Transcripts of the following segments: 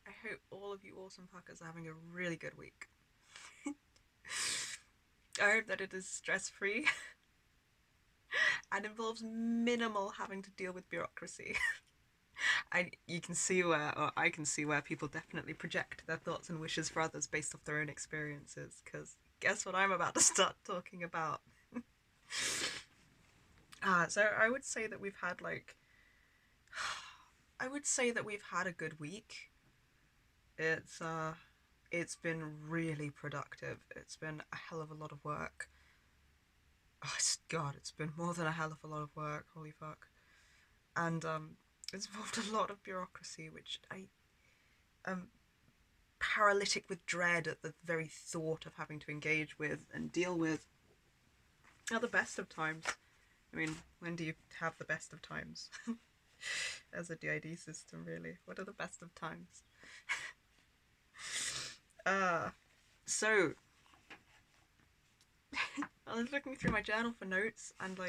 I hope all of you awesome fuckers are having a really good week. I hope that it is stress-free and involves minimal having to deal with bureaucracy. You can see where, or I can see where people definitely project their thoughts and wishes for others based off their own experiences, because guess what I'm about to start talking about? So I would say that we've had I would say that we've had a good week. It's uh, it's been really productive. It's been a hell of a lot of work. Oh, God, it's been more than a hell of a lot of work. Holy fuck! And it's involved a lot of bureaucracy, which I am paralytic with dread at the very thought of having to engage with and deal with. At the best of times. I mean, when do you have the best of times? As a DID system, really. What are the best of times? Uh, so I was looking through my journal for notes and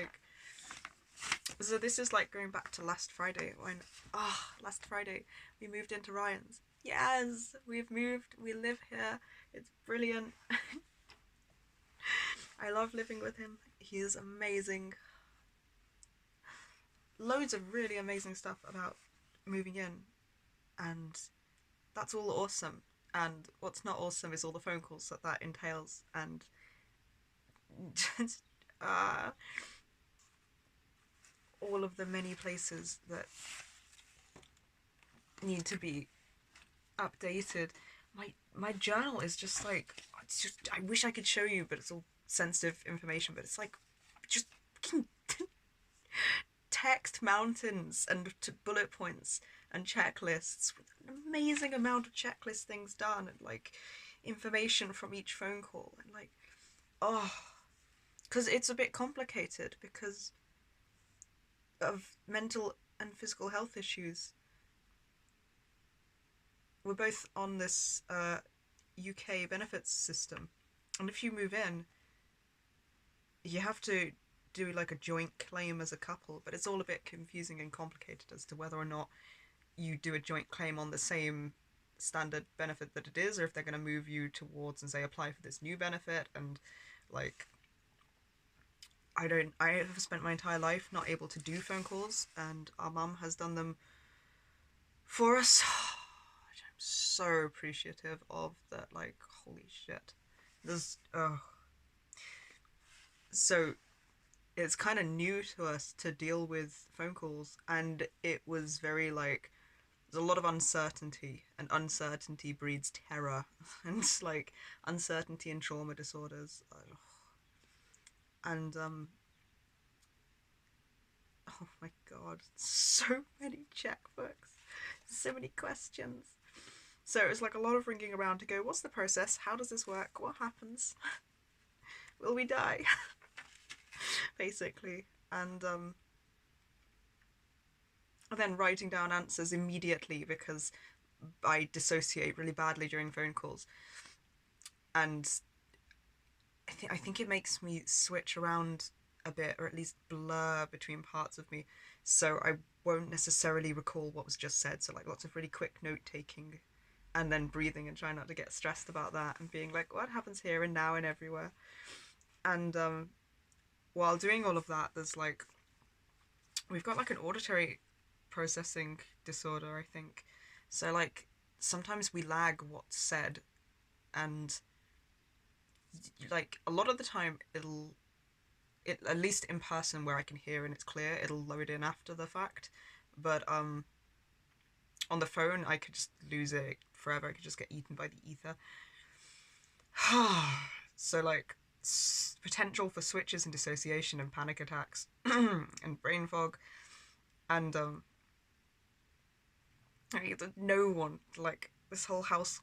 so this is like going back to last Friday when last Friday we moved into Ryan's. Yes, we've moved, we live here. It's brilliant. I love living with him. He is amazing. Loads of really amazing stuff about moving in, and that's all awesome. And what's not awesome is all the phone calls that entails, and just all of the many places that need to be updated. My journal is just like, it's just, I wish I could show you, but it's all sensitive information. But it's like just text mountains and bullet points and checklists with an amazing amount of checklist things done and information from each phone call and because it's a bit complicated because of mental and physical health issues. We're both on this UK benefits system, and if you move in, you have to do like a joint claim as a couple, but it's all a bit confusing and complicated as to whether or not you do a joint claim on the same standard benefit that it is, or if they're going to move you towards and say apply for this new benefit. And like I have spent my entire life not able to do phone calls, and our mum has done them for us, which I'm so appreciative of. That, like, holy shit, there's so it's kind of new to us to deal with phone calls, and it was very like there's a lot of uncertainty, and uncertainty breeds terror, and it's like uncertainty and trauma disorders, and oh my god, so many checkbooks, so many questions. So it was like a lot of ringing around to go, what's the process? How does this work? What happens? Will we die? Basically. And then writing down answers immediately because I dissociate really badly during phone calls. And I think it makes me switch around a bit, or at least blur between parts of me. So I won't necessarily recall what was just said. So like lots of really quick note taking and then breathing and trying not to get stressed about that and being like, what happens here and now and everywhere. And while doing all of that, there's like we've got like an auditory processing disorder, I think. So like sometimes we lag what's said, and like a lot of the time it at least in person where I can hear and it's clear, it'll load in after the fact. But on the phone I could just lose it forever. I could just get eaten by the ether. So like potential for switches and dissociation and panic attacks and brain fog, and no one, like this whole house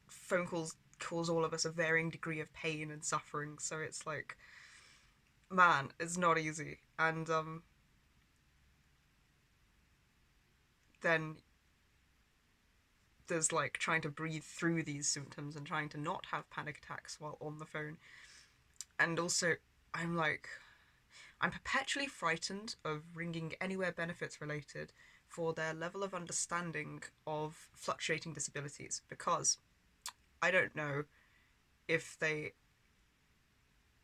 phone calls cause all of us a varying degree of pain and suffering. So it's like, man, it's not easy. And then there's like trying to breathe through these symptoms and trying to not have panic attacks while on the phone. And also, I'm perpetually frightened of ringing anywhere benefits related for their level of understanding of fluctuating disabilities, because I don't know if they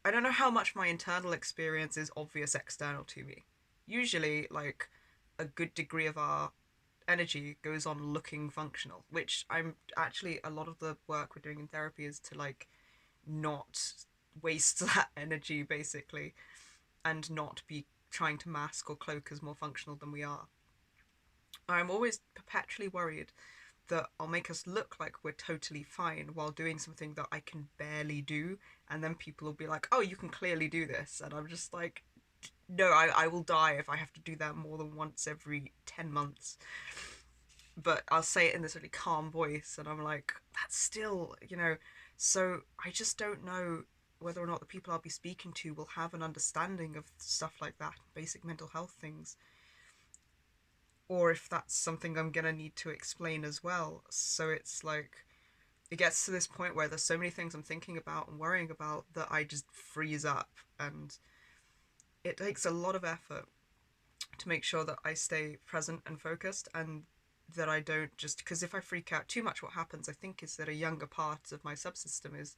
I don't know how much my internal experience is obvious external to me. Usually, like, a good degree of our energy goes on looking functional, which I'm actually, a lot of the work we're doing in therapy is to, like, not waste that energy, basically, and not be trying to mask or cloak as more functional than we are. I'm always perpetually worried that I'll make us look like we're totally fine while doing something that I can barely do, and then people will be like, "Oh, you can clearly do this," and I'm just like, "No, I will die if I have to do that more than once every 10 months." But I'll say it in this really calm voice, and I'm like, "That's still, you know." So I just don't know whether or not the people I'll be speaking to will have an understanding of stuff like that, basic mental health things, or if that's something I'm gonna need to explain as well. So it's like, it gets to this point where there's so many things I'm thinking about and worrying about that I just freeze up, and it takes a lot of effort to make sure that I stay present and focused, and that I don't just, because if I freak out too much, what happens, I think, is that a younger part of my subsystem is,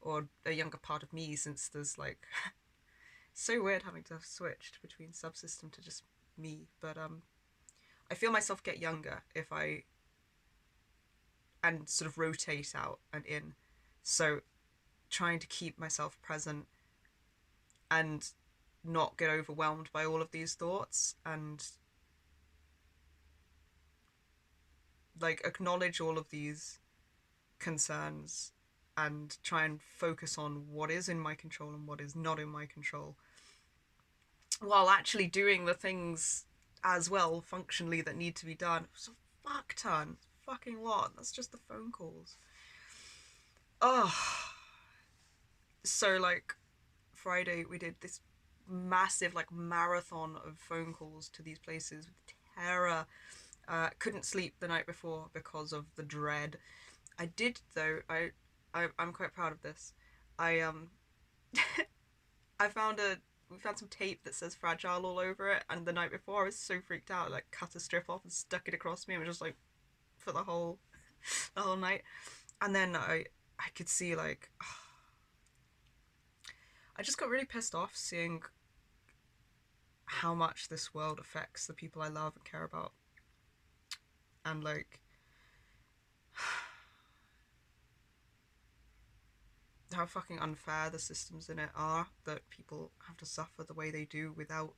or a younger part of me, since there's like so weird having to have switched between subsystem to just me, but I feel myself get younger if I and sort of rotate out and in. So trying to keep myself present and not get overwhelmed by all of these thoughts, and like acknowledge all of these concerns and try and focus on what is in my control and what is not in my control, while actually doing the things as well functionally that need to be done. It's a fuck ton, fucking lot. That's just the phone calls. Oh, so like Friday we did this massive like marathon of phone calls to these places with terror. Couldn't sleep the night before because of the dread. I did though. I'm quite proud of this. I I found a we found some tape that says fragile all over it, and the night before I was so freaked out, I, like, cut a strip off and stuck it across me and was just like for the whole night. And then I could see, like, I just got really pissed off seeing how much this world affects the people I love and care about, and like how fucking unfair the systems in it are, that people have to suffer the way they do without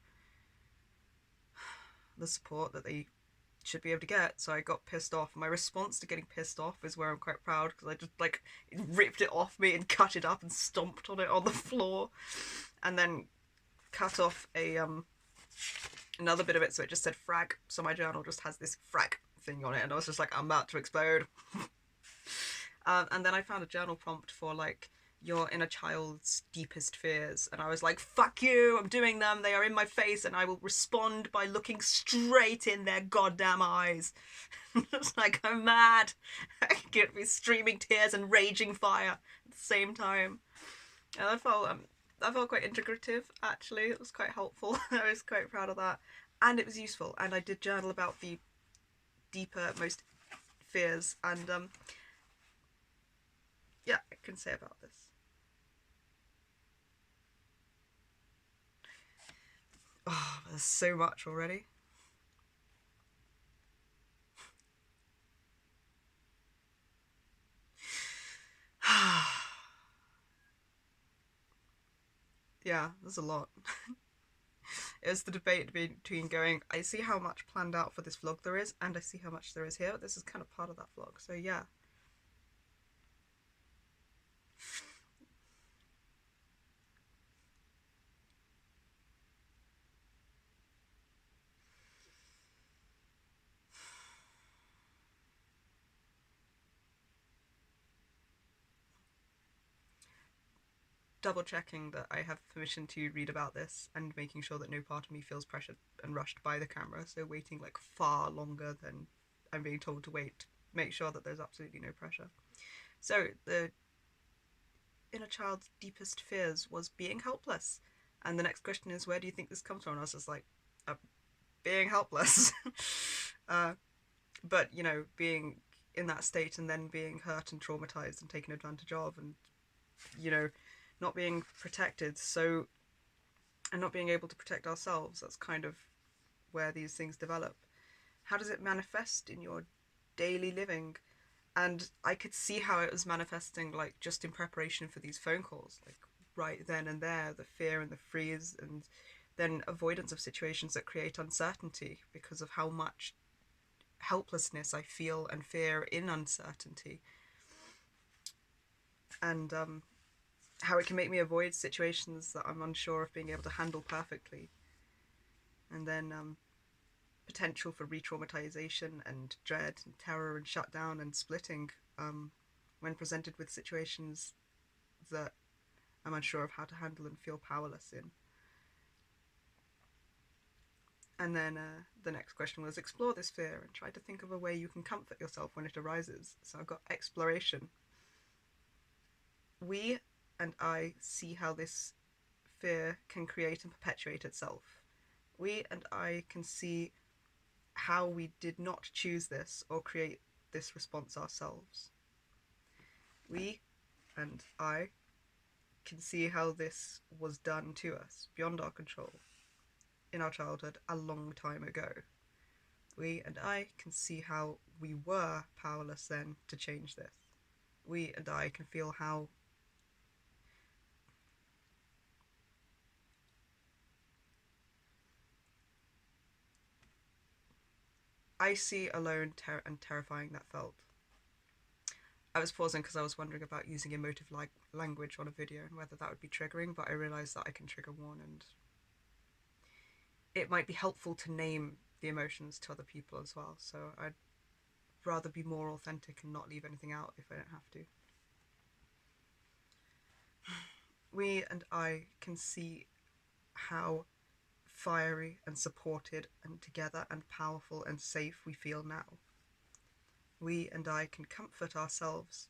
the support that they should be able to get. So I got pissed off. My response to getting pissed off is where I'm quite proud, because I just like ripped it off me and cut it up and stomped on it on the floor, and then cut off a another bit of it, so it just said frag. So my journal just has this frag thing on it, and I was just like, I'm about to explode. And then I found a journal prompt for like your inner child's deepest fears, and I was like, fuck you, I'm doing them, they are in my face, and I will respond by looking straight in their goddamn eyes. It's like, I'm mad. I could be streaming tears and raging fire at the same time. And I felt quite integrative, actually. It was quite helpful. I was quite proud of that, and it was useful, and I did journal about the deeper most fears, and yeah, I can say about this. Oh, there's so much already. Yeah, there's a lot. It's the debate between going, I see how much planned out for this vlog there is, and I see how much there is here. This is kind of part of that vlog, so yeah. Double checking that I have permission to read about this, and making sure that no part of me feels pressured and rushed by the camera, so waiting like far longer than I'm being told to wait. Make sure that there's absolutely no pressure. So the inner child's deepest fears was being helpless. And the next question is, where do you think this comes from? And I was just like, being helpless. But, you know, being in that state and then being hurt and traumatized and taken advantage of, and, you know, not being protected, so, and not being able to protect ourselves, that's kind of where these things develop. How does it manifest in your daily living? And I could see how it was manifesting, like, just in preparation for these phone calls, like, right then and there, the fear and the freeze, and then avoidance of situations that create uncertainty because of how much helplessness I feel and fear in uncertainty. And how it can make me avoid situations that I'm unsure of being able to handle perfectly. And then potential for re-traumatization and dread and terror and shutdown and splitting when presented with situations that I'm unsure of how to handle and feel powerless in. And then the next question was explore this fear and try to think of a way you can comfort yourself when it arises. So I've got exploration. We and I see how this fear can create and perpetuate itself. We and I can see how we did not choose this or create this response ourselves. We and I can see how this was done to us beyond our control in our childhood a long time ago. We and I can see how we were powerless then to change this. We and I can feel how icy, alone, and terrifying that felt. I was pausing because I was wondering about using emotive language on a video and whether that would be triggering, but I realised that I can trigger one, and it might be helpful to name the emotions to other people as well, so I'd rather be more authentic and not leave anything out if I don't have to. We and I can see how fiery and supported and together and powerful and safe we feel now. We and I can comfort ourselves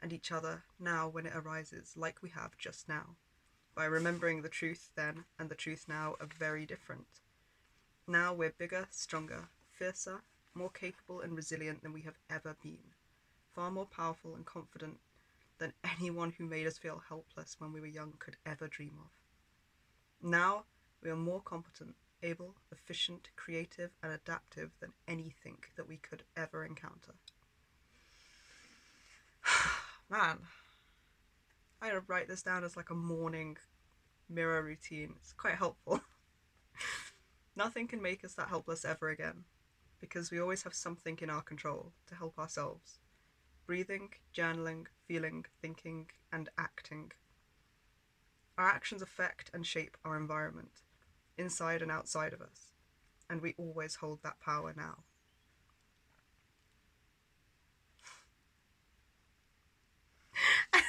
and each other now when it arises, like we have just now, by remembering the truth then and the truth now are very different. Now we're bigger, stronger, fiercer, more capable and resilient than we have ever been, far more powerful and confident than anyone who made us feel helpless when we were young could ever dream of. Now we are more competent, able, efficient, creative, and adaptive than anything that we could ever encounter. Man, I gotta write this down as like a morning mirror routine. It's quite helpful. Nothing can make us that helpless ever again, because we always have something in our control to help ourselves. Breathing, journaling, feeling, thinking, and acting. Our actions affect and shape our environment, inside and outside of us, and we always hold that power now.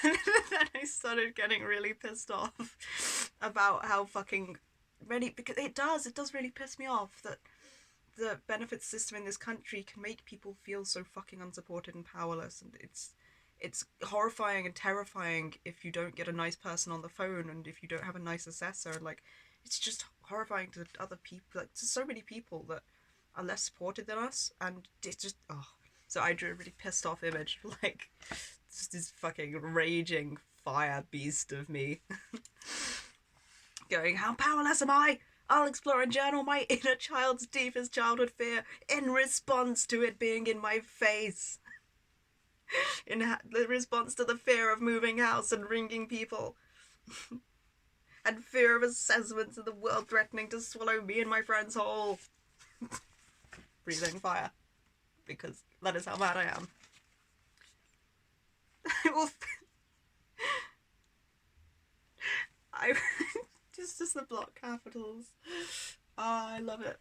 And then I started getting really pissed off about how fucking really, because it does really piss me off that the benefits system in this country can make people feel so fucking unsupported and powerless, and it's horrifying and terrifying if you don't get a nice person on the phone and if you don't have a nice assessor. Like, it's just horrifying to other people, like to so many people that are less supported than us, and it's just so I drew a really pissed off image, like just this fucking raging fire beast of me going, how powerless am I? I'll explore and journal my inner child's deepest childhood fear in response to it being in my face. In the response to the fear of moving house and ringing people. And fear of assessments and the world threatening to swallow me and my friends whole. Breathing fire. Because that is how mad I am. I just the block capitals. I love it.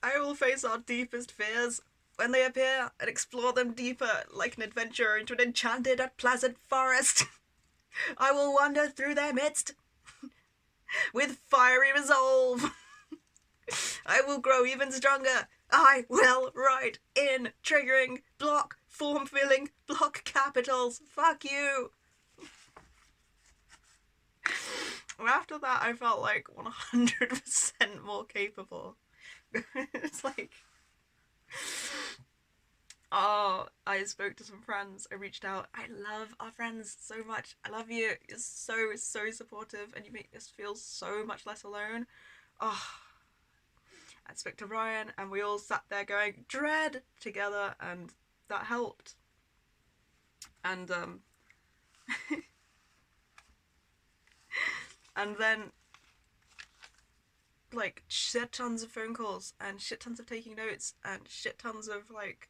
I will face our deepest fears when they appear and explore them deeper like an adventurer into an enchanted and pleasant forest. I will wander through their midst with fiery resolve. I will grow even stronger. I will write in triggering block form filling block capitals. Fuck you. After that, I felt like 100% more capable. It's like, oh, I spoke to some friends. I reached out. I love our friends so much. I love you. You're so supportive, and you make us feel so much less alone. Oh, I spoke to Ryan, and we all sat there going dread together, and that helped. And and then like shit tons of phone calls and shit tons of taking notes and shit tons of like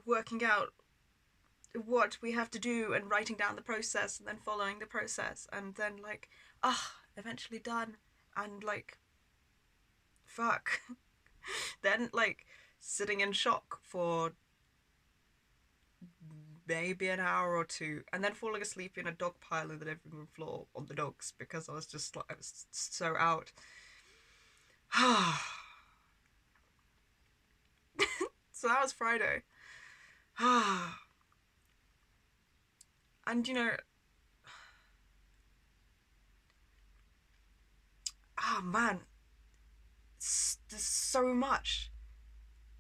working out what we have to do and writing down the process and then following the process and then like eventually done and like fuck then like sitting in shock for maybe an hour or two and then falling asleep in a dog pile in the living room floor on the dogs because I was just like I was so out. So that was Friday. And you know, oh man, there's so much.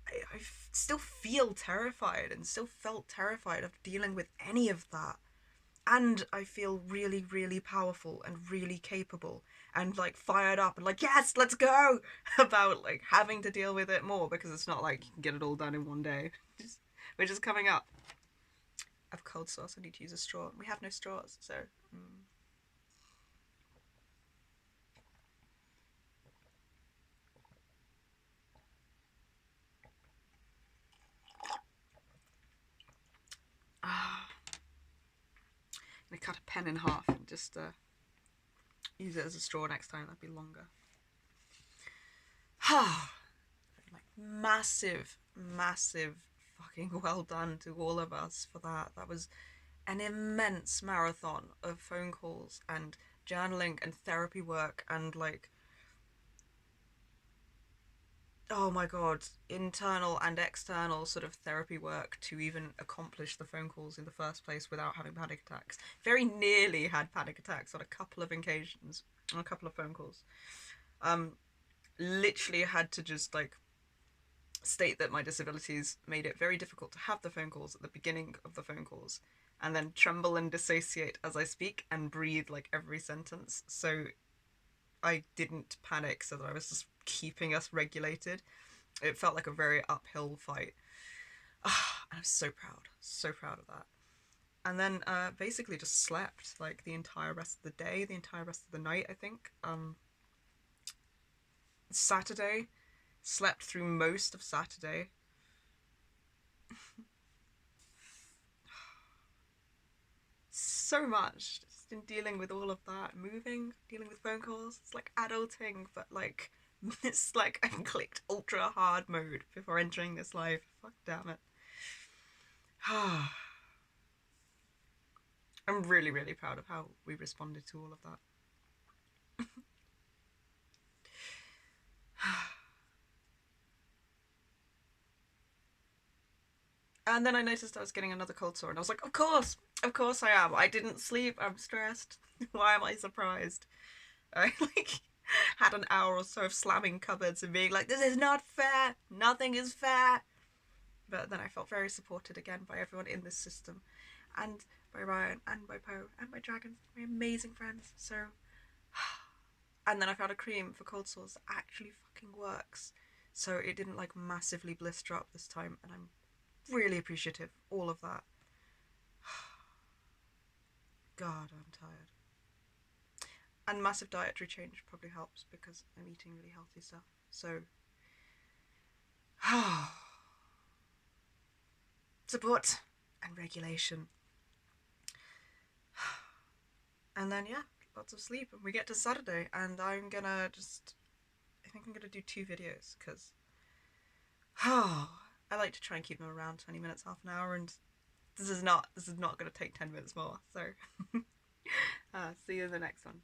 I still feel terrified and still felt terrified of dealing with any of that. And I feel really powerful and really capable and like fired up and like, yes, let's go about like having to deal with it more because it's not like you can get it all done in one day. Which is coming up. I have cold sauce. I need to use a straw. We have no straws, so. I'm gonna cut a pen in half and just use it as a straw next time. That'd be longer. Like massive fucking well done to all of us for that. That was an immense marathon of phone calls and journaling and therapy work and like, oh my god, internal and external sort of therapy work to even accomplish the phone calls in the first place without having panic attacks. Very nearly had panic attacks on a couple of occasions, on a couple of phone calls. Literally had to just like state that my disabilities made it very difficult to have the phone calls at the beginning of the phone calls and then tremble and dissociate as I speak and breathe like every sentence. So I didn't panic so that I was just keeping us regulated. It felt like a very uphill fight. And I'm so proud of that. And then basically just slept like the entire rest of the day, the entire rest of the night, I think. Saturday, slept through most of Saturday. So much just in dealing with all of that, moving, dealing with phone calls. It's like adulting, but like it's like I clicked ultra hard mode before entering this life. Fuck damn it. I'm really proud of how we responded to all of that. And then I noticed I was getting another cold sore, and I was like, of course I am. I didn't sleep. I'm stressed. Why am I surprised? I like had an hour or so of slamming cupboards and being like, this is not fair. Nothing is fair. But then I felt very supported again by everyone in this system, and by Ryan, and by Poe, and by Dragons, my amazing friends. So, and then I found a cream for cold sores that actually fucking works. So it didn't like massively blister up this time, and I'm really appreciative. All of that. God, I'm tired. And massive dietary change probably helps because I'm eating really healthy stuff. So, support and regulation. And then, yeah, lots of sleep. And we get to Saturday, and I'm gonna just. I think I'm gonna do 2 videos because. I like to try and keep them around 20 minutes, half an hour, and this is not going to take 10 minutes more. So, see you in the next one.